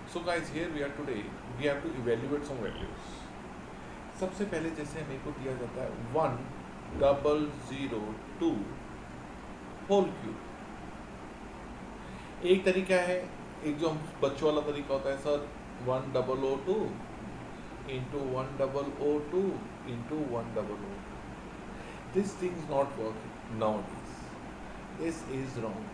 So guys, here we are today. We have to evaluate some values. सबसे पहले जैसे मेरे को दिया जाता है 1,002 होल क्यूब। एक तरीका है, एक जो हम बच्चों वाला तरीका होता है sir, 1,002 into 1,002 into 1,002. This thing is not working nowadays. This is wrong.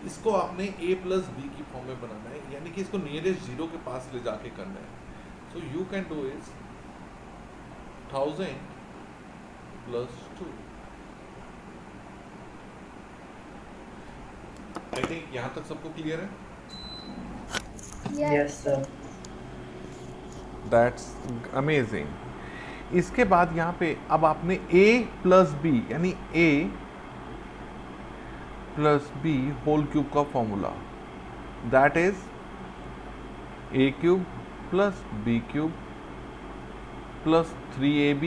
इसको आपने a प्लस बी की फॉर्म में बनाना है, यानी कि इसको नियरेस्ट जीरो के पास ले जाके करना है. So you can do is 1000 plus 2. I think यहाँ तक सबको क्लियर है. Yes, sir. That's amazing. इसके बाद यहाँ पे अब आपने a प्लस बी यानी a plus B whole cube का formula, that is a cube plus b cube plus 3ab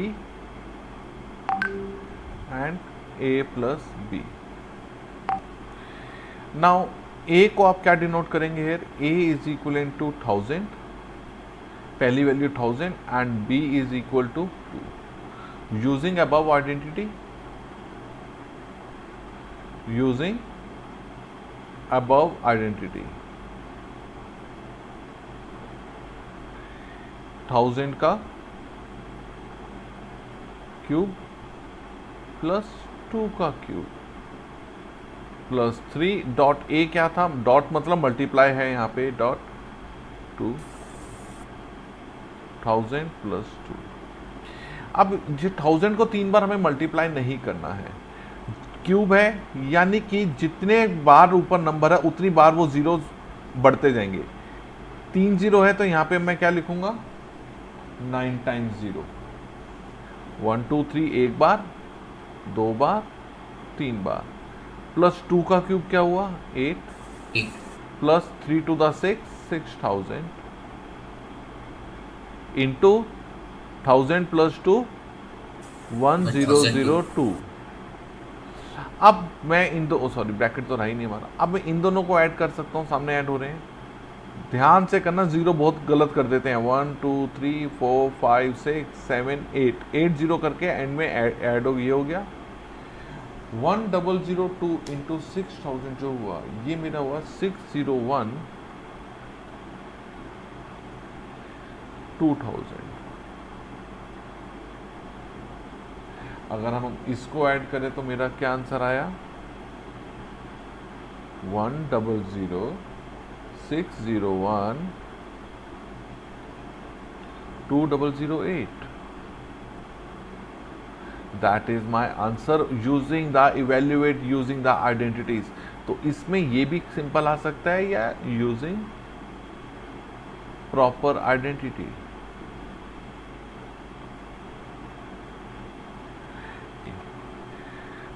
and a plus b. Now a को आप क्या डिनोट करेंगे here? a is equal to 1000, पहली value 1000 and b is equal to 2. Using above identity, using above identity, 1000 का cube plus 2 का cube plus 3 dot A क्या था? Dot मतलब मल्टीप्लाई है यहाँ पे, डॉट 2 1000 प्लस 2. अब जो 1000 को 3 बार हमें मल्टीप्लाई नहीं करना है, क्यूब है यानी कि जितने बार ऊपर नंबर है उतनी बार वो जीरो बढ़ते जाएंगे. 3 जीरो है तो यहाँ पे मैं क्या लिखूंगा? 9 टाइम्स 0. 1 2 3 एक बार, 2 बार, 3 बार, प्लस 2 का क्यूब क्या हुआ? 8 plus 3 to the 6 6000 into 1000 plus 2 1002. अब मैं इन दो सॉरी ब्रैकेट तो रहा ही नहीं हमारा. अब मैं इन दोनों को ऐड कर सकता हूँ, सामने ऐड हो रहे हैं. ध्यान से करना, जीरो बहुत गलत कर देते हैं. 1 2 3 4 5 6 7 8 8 जीरो करके एंड में ऐड हो, ये हो गया 1002 इंटू 6000 जो हुआ ये मेरा हुआ 601 2000. अगर हम इसको ऐड करें तो मेरा क्या आंसर आया? 100,601 2008. That is my answer using the evaluate using the identities. तो इसमें ये भी सिंपल आ सकता है या using proper identity.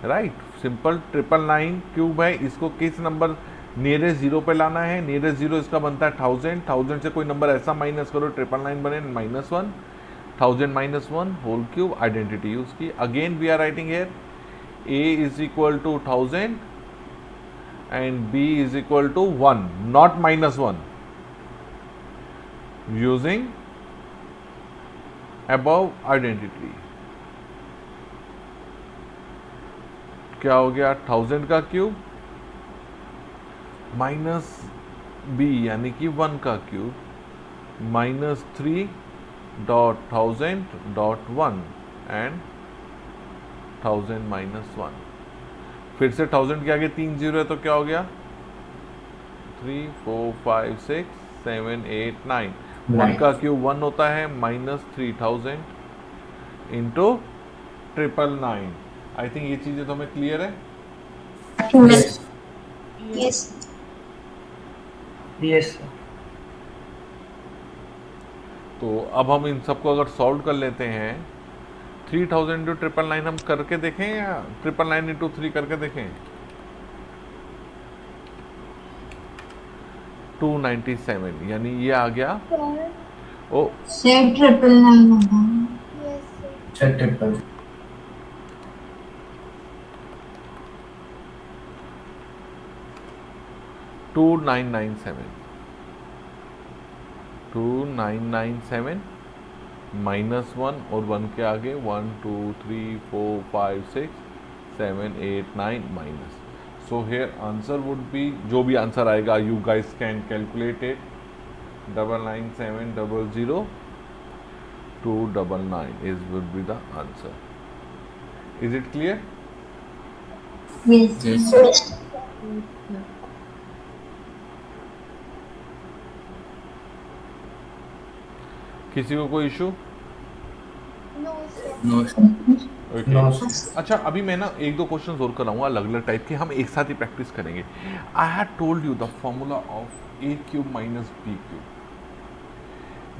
Right, simple 999 cube है, इसको किस नंबर नियरेस्ट जीरो पे लाना है? नियरेस्ट जीरो इसका बनता है 1000. 1000 से कोई नंबर ऐसा माइनस करो 999 बने -1. 1000 -1 होल क्यूब, आइडेंटिटी यूज की. Again we are writing here a is equal to 1000 and b is equal to 1 not -1 using above identity. क्या हो गया? 1000 का क्यूब माइनस बी यानी कि 1 का क्यूब -3 डॉट 1000 डॉट 1 एंड 1000 -1. फिर से 1000 के आगे 3 जीरो है तो क्या हो गया? 3 4 5 6 7 8 9. 1 का क्यूब 1 होता है -3000 इंटू 999. आई थिंक ये चीजें तो हमें क्लियर है. Yes. Yes. Yes, sir. तो अब हम इन सबको अगर सॉल्व कर लेते हैं, 3000 इंटू 999 हम करके देखें या 999 इंटू 3 करके देखें? 297 यानी ये आ गया. ओ Sir, 999 होगा. Yes, sir. Sir, triple. 2997. 2997 -1 और 1 के आगे 1 2 3 4 5 6 7 8 9 minus. So here answer would be, जो भी आंसर आएगा you guys can calculate it. 99700 299 is would be the answer. Is it clear? Yes. Yes. किसी को कोई इशू? No. Okay. No. अच्छा, अभी मैं ना एक दो क्वेश्चन और कराऊंगा अलग अलग टाइप के, हम एक साथ ही प्रैक्टिस करेंगे. I had told you the formula of a cube minus b cube.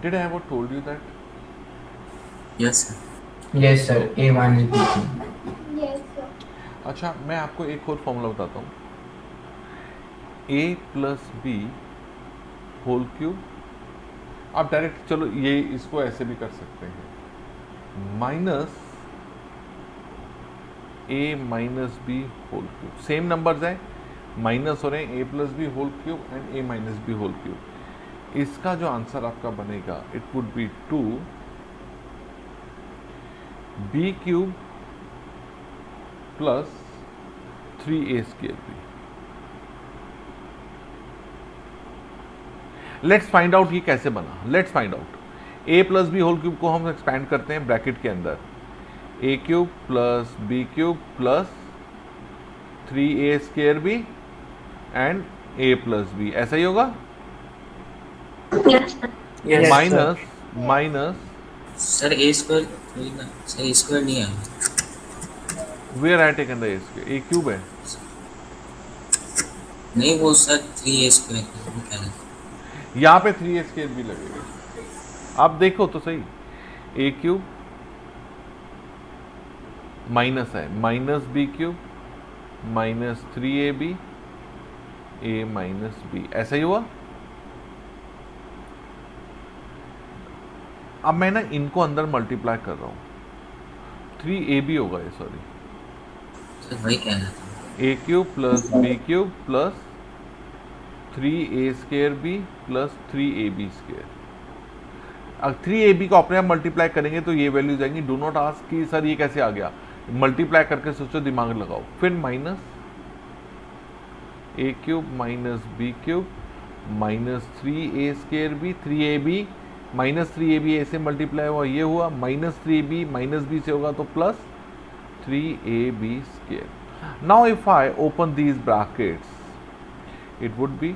Did I ever told you that? Yes, sir. Yes, sir. A minus B. Yes, sir. अच्छा, मैं आपको एक और फॉर्मूला बताता हूँ. a plus B whole cube. आप direct चलो ये इसको ऐसे भी कर सकते हैं, minus a minus b whole cube. Same numbers हैं, माइनस हो रहे हैं, a plus B whole cube and a minus b whole cube. इसका जो आंसर आपका बनेगा it would be 2 b cube plus 3a square b. Let's find out ये कैसे बना. Let's find out. a plus B whole cube को हम expand करते हैं ब्रैकेट के अंदर. a cube plus B cube plus 3a square B and a plus b. ऐसा ही होगा. Yes, sir. Yes, sir. Minus minus Sir, A square थोड़ी ना, sir A square नहीं है. Where I taken the a square. a cube है. नहीं वो सर 3A square है, वो क्या है? यहाँ पे 3a स्क्वायर भी लगेगा. आप देखो तो सही. a क्यूब माइनस है, minus b cube minus 3ab a minus b. ऐसा ही हुआ. अब मैं ना इनको अंदर मल्टीप्लाई कर रहा हूँ. 3ab होगा ये, सॉरी, सर वही कह रहा था. a cube plus B cube plus 3a square B plus 3ab square. अब 3ab को अपने आप मल्टीप्लाई करेंगे तो ये वैल्यूज आएंगी. डू नॉट आस्क कि सर ये कैसे आ गया. मल्टीप्लाई करके सोचो, दिमाग लगाओ. फिर minus a cube minus b cube minus 3a square b 3ab minus 3ab ऐसे मल्टीप्लाई हुआ, ये हुआ माइनस 3ab माइनस बी से होगा तो plus 3ab square. Now if I open these brackets it would be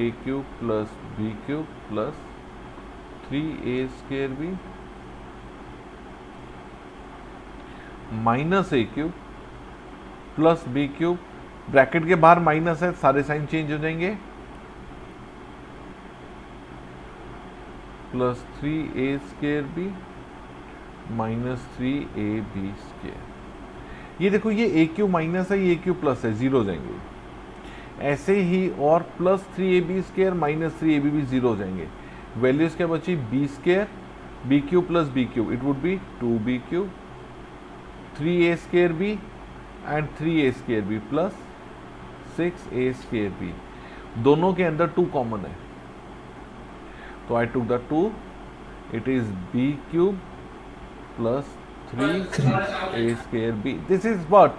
a cube plus b cube plus 3a square b minus a cube plus b cube. Bracket के बाहर minus है, सारे sign change हो जाएंगे, plus 3a square b minus 3ab square. ये देखो, ये a cube minus है, ये a क्यूब प्लस है, जीरो हो जाएंगे. ऐसे ही और plus 3ab square minus 3ab भी जीरो हो जाएंगे. वैल्यूज क्या बची? B square B cube plus B cube, it would be 2b cube 3a square B and 3a square B plus 6a square B. दोनों के अंदर 2 कॉमन है तो I took the 2. It is b cube plus 3a square B. This is what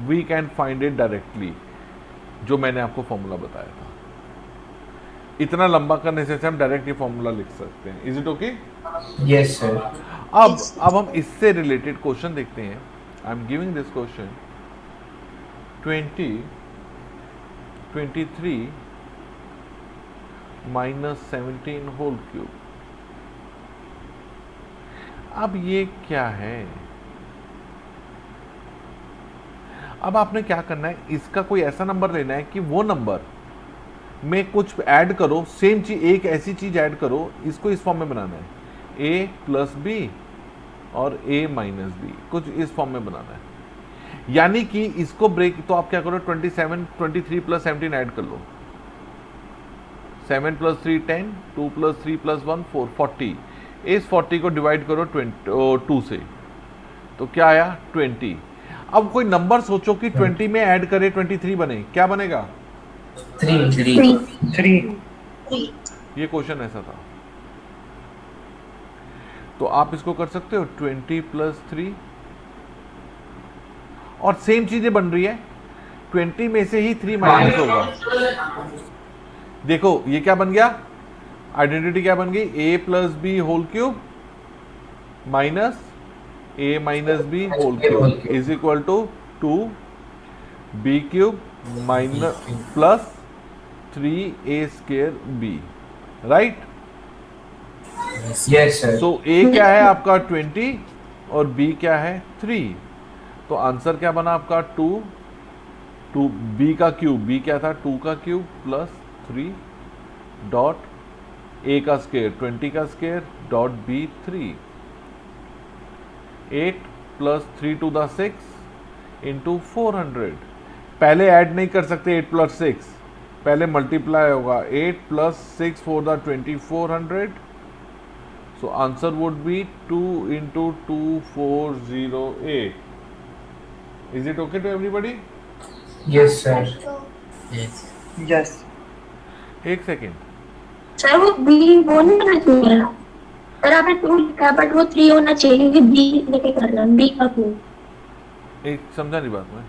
we can find it directly, जो मैंने आपको formula बताया था. इतना लंबा करने से हम डायरेक्ट ये फॉर्मूला लिख सकते हैं. Is it okay? Yes, sir. अब हम इससे रिलेटेड क्वेश्चन देखते हैं. I am giving this question 23 minus 17 whole cube. अब ये क्या है? अब आपने क्या करना है, इसका कोई ऐसा नंबर लेना है कि वो नंबर में कुछ ऐड करो, सेम चीज, एक ऐसी चीज ऐड करो, इसको इस फॉर्म में बनाना है. a प्लस बी और a माइनस बी, कुछ इस फॉर्म में बनाना है. यानी कि इसको ब्रेक, तो आप क्या करो, 23 प्लस 17 ऐड कर लो. 7 प्लस 3 10, 2 प्लस 3 प्लस 1 4, 40. इस 40 को डिवाइड करो 2 से, तो क्या आया? 20. अब कोई नंबर सोचो कि 20 में ऐड करे 23 बने, क्या बनेगा? 3. 3. 3. ये क्वेश्चन ऐसा था। तो आप इसको कर सकते हो 20 प्लस 3, और सेम चीजें बन रही है, 20 में से ही 3 माइनस होगा। देखो ये क्या बन गया, आइडेंटिटी क्या बन गई, a plus B whole cube minus a minus b whole cube is equal to 2b cube minus plus 3a square b, right. Yes, sir. So a क्या है आपका 20 और b क्या है 3, तो आंसर क्या बना आपका 2 b का क्यूब, b क्या था 2 का क्यूब प्लस 3 डॉट a का स्क्वायर 20 का square dot b 3, 8 plus 3 to the 6 into 400। पहले ऐड नहीं कर सकते 8 प्लस 6, पहले मल्टीप्लाई होगा, 8 plus 6 for the 2400, so answer would be 2 into 2408. Is it okay to everybody? Yes, sir. So, Yes. Yes. एक second, sir वो B वो नहीं होना चाहिए, सर आपने 2 लिखा बट वो 3 होना चाहिए क्योंकि बी लेके कर रहा है, बी का क्यों। एक समझा नहीं बात में।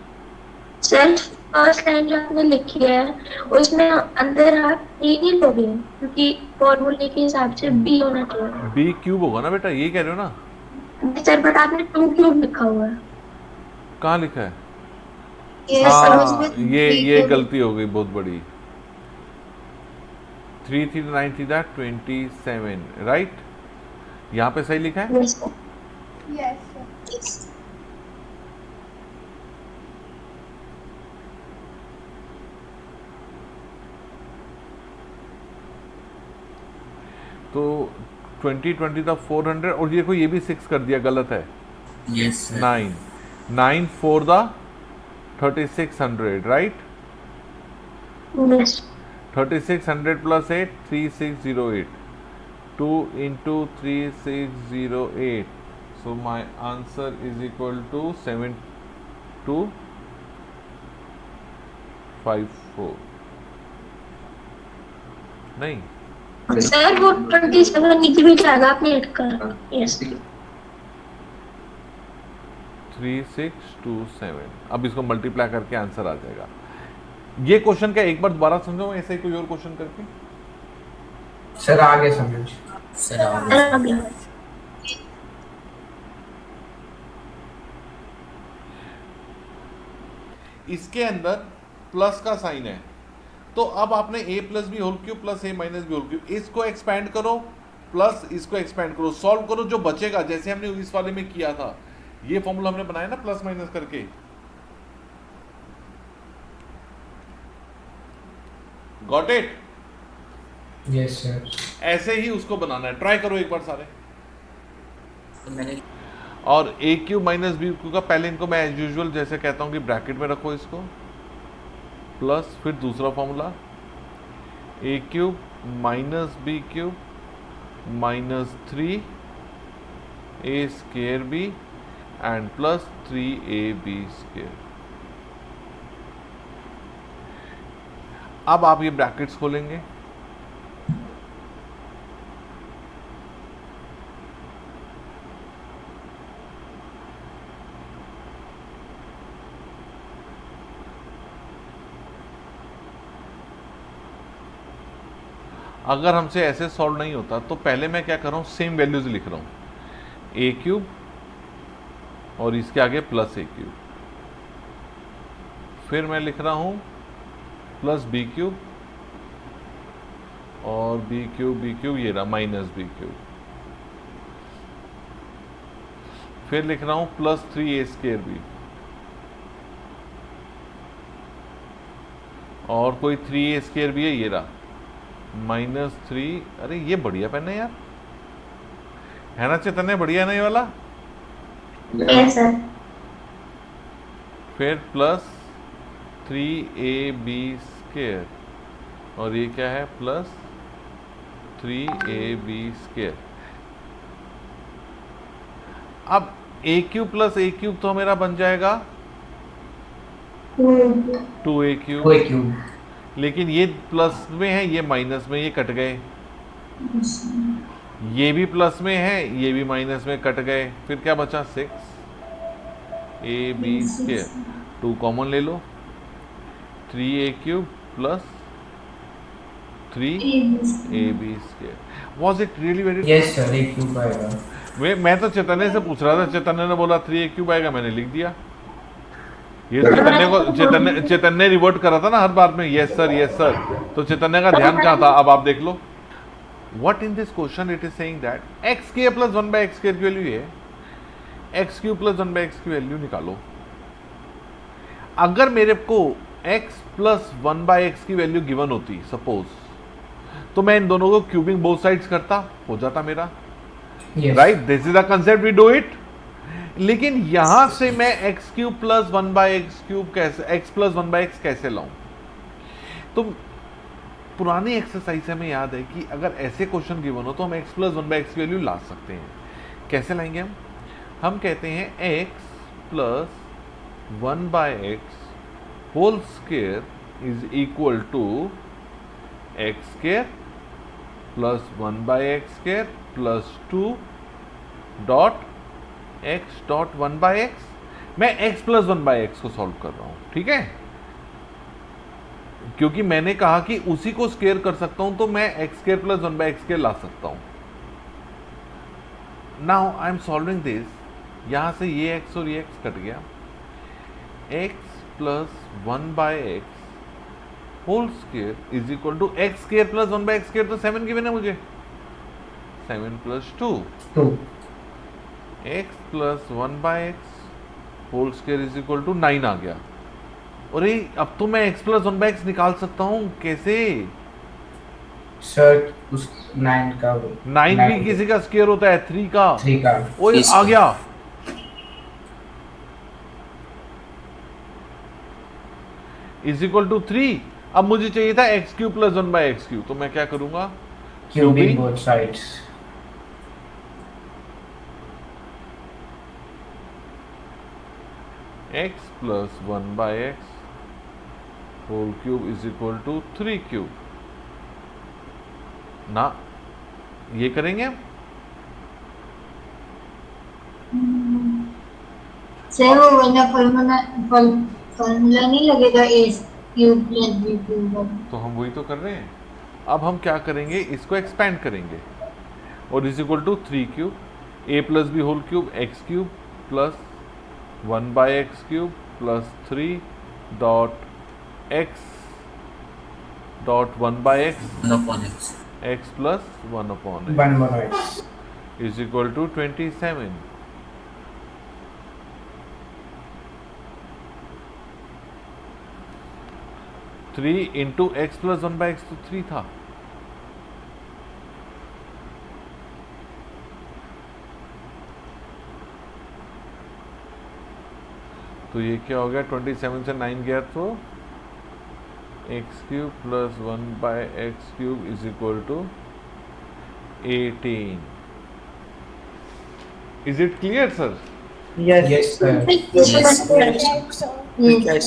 सर फर्स्ट लाइन जो आपने लिखी है उसमें अंदर आप 3 नहीं लोगे क्योंकि फॉर्मूले के हिसाब से बी होना चाहिए। b क्यूब होगा ना बेटा, ये कह रहे हो ना, सर बट आपने 2 क्यूब लिखा हुआ है। कहाँ लिखा है? ये हाँ ये गलती हो गई बहुत बड़ी, 3 3 9 3 27, राइट। यहाँ पे सही लिखा है। yes, sir. Yes, sir. तो 20 था 400, और ये देखो ये भी 6 कर दिया, गलत है। Yes, sir. 9 for the 3600, right? Yes. 3600 plus 8 3608, 2 into 3608, so my answer is equal to 7254, नहीं सर वो 27 नीचे भी जाएगा, आपने ऐड कर। यस 3627। अब इसको मल्टीप्लाई करके आंसर आ जाएगा। ये क्वेश्चन क्या एक बार दोबारा समझो, ऐसे ही कोई और क्वेश्चन करके। सर आगे समझ। Sir, आगे। इसके अंदर प्लस का साइन है, तो अब आपने a plus B whole cube plus a minus b whole cube, इसको एक्सपैंड करो प्लस इसको एक्सपैंड करो, सॉल्व करो, जो बचेगा जैसे हमने इस वाले में किया था, ये फॉर्मूला हमने बनाया ना प्लस माइनस करके, गॉट इट। Yes sir. ऐसे ही उसको बनाना है, ट्राई करो एक बार सारे। तो मैंने और a cube minus b cube का पहले इनको मैं एज यूजुअल जैसे कहता हूँ कि ब्रैकेट में रखो इसको, प्लस फिर दूसरा formula a cube minus b cube minus 3 a square B and plus 3ab square. अब आप ये ब्रैकेट्स खोलेंगे, अगर हमसे ऐसे सॉल्व नहीं होता तो पहले मैं क्या कर रहा हूँ, सेम वैल्यूज लिख रहा हूँ, ए क्यूब और इसके आगे प्लस ए क्यूब, फिर मैं लिख रहा हूँ प्लस बी क्यूब और बी क्यूब ये रहा माइनस बी क्यूब, फिर लिख रहा हूँ प्लस 3a स्क्वायर बी और कोई 3a स्क्वायर भी है, ये रहा माइनस 3। अरे ये बढ़िया पेन है यार, है ना चैतन्य, बढ़िया है ना ये वाला। Yes sir. फिर प्लस 3ab स्क्वायर और ये क्या है प्लस 3ab स्क्वायर। अब a cube plus a cube तो मेरा बन जाएगा 2a क्यूब, क्यूब। लेकिन ये प्लस में है ये माइनस में, ये कट गए, ये भी प्लस में है, ये भी माइनस में, कट गए, फिर क्या बचा 6 ए बी स्क्वायर, 2 कॉमन ले लो, 3a cube plus 3ab square. Was it really very? Yes sir, एक क्यूब आएगा। मैं तो चैतन्य से पूछ रहा था, चैतन्य ने बोला 3a क्यूब आएगा, मैंने लिख दिया। ये चैतन्य रिवर्ट कर रहा था ना हर बार में, यस सर यस सर, तो चैतन्य का ध्यान कहाँ था? अब आप देख लो, what in this question it is saying that X square plus 1/x square की वैल्यू है, एक्स क्यूब प्लस 1/x की वैल्यू निकालो। अगर मेरे को x प्लस 1/x की वैल्यू गिवन होती सपोज, तो मैं इन दोनों को क्यूबिंग बोथ साइड्स करता, हो जाता मेरा, right? This is the concept, we do it. लेकिन यहां से मैं x cube plus 1/x cube कैसे, x प्लस 1/x कैसे लाऊं? तो पुरानी एक्सरसाइज से हमें याद है कि अगर ऐसे क्वेश्चन गिवन हो तो हम x प्लस 1/x की वैल्यू ला सकते हैं। कैसे लाएंगे हम कहते हैं x plus 1/x whole square is equal to x square plus 1/x square plus 2 dot x dot 1/x। मैं x प्लस 1/x को सॉल्व कर रहा हूं, ठीक है? क्योंकि मैंने कहा कि उसी को स्क्वायर कर सकता हूं, तो मैं x square plus 1/x square ला सकता हूं। Now I am solving this, यहां से ये x और ये x कट गया, x plus 1/x whole square is equal to x square plus 1/x square, तो 7 गिवन है मुझे, 7 plus 2 x plus 1/x whole square is equal to 9 आ गया। अरे अब तो मैं x प्लस 1/x निकाल सकता हूं, कैसे? सर उस 9 का 9 भी किसी का स्क्वायर होता है, 3 का। 3 का ओए आ गया, इज इक्वल टू 3। अब मुझे चाहिए था x cube plus 1/x cube, तो मैं क्या करूंगा? Cubing both sides. x plus 1/x whole cube is equal to 3 cube ना, ये करेंगे हम। सर वो वाला फॉर्मूला नहीं लगेगा a cube plus b cube? तो हम वही तो कर रहे हैं। अब हम क्या करेंगे, इसको एक्सपेंड करेंगे, और is equal to 3 cube a plus B whole cube x cube plus 1/x cube plus 3 dot x dot 1/x 1/x x plus 1/x 1/x is equal to 27। Three into x plus 1/x तो 3 था, तो ये क्या हो गया? 27 से 9 गया तो x cube plus 1/x cube is equal to 18। Is it clear sir? Yes sir. yes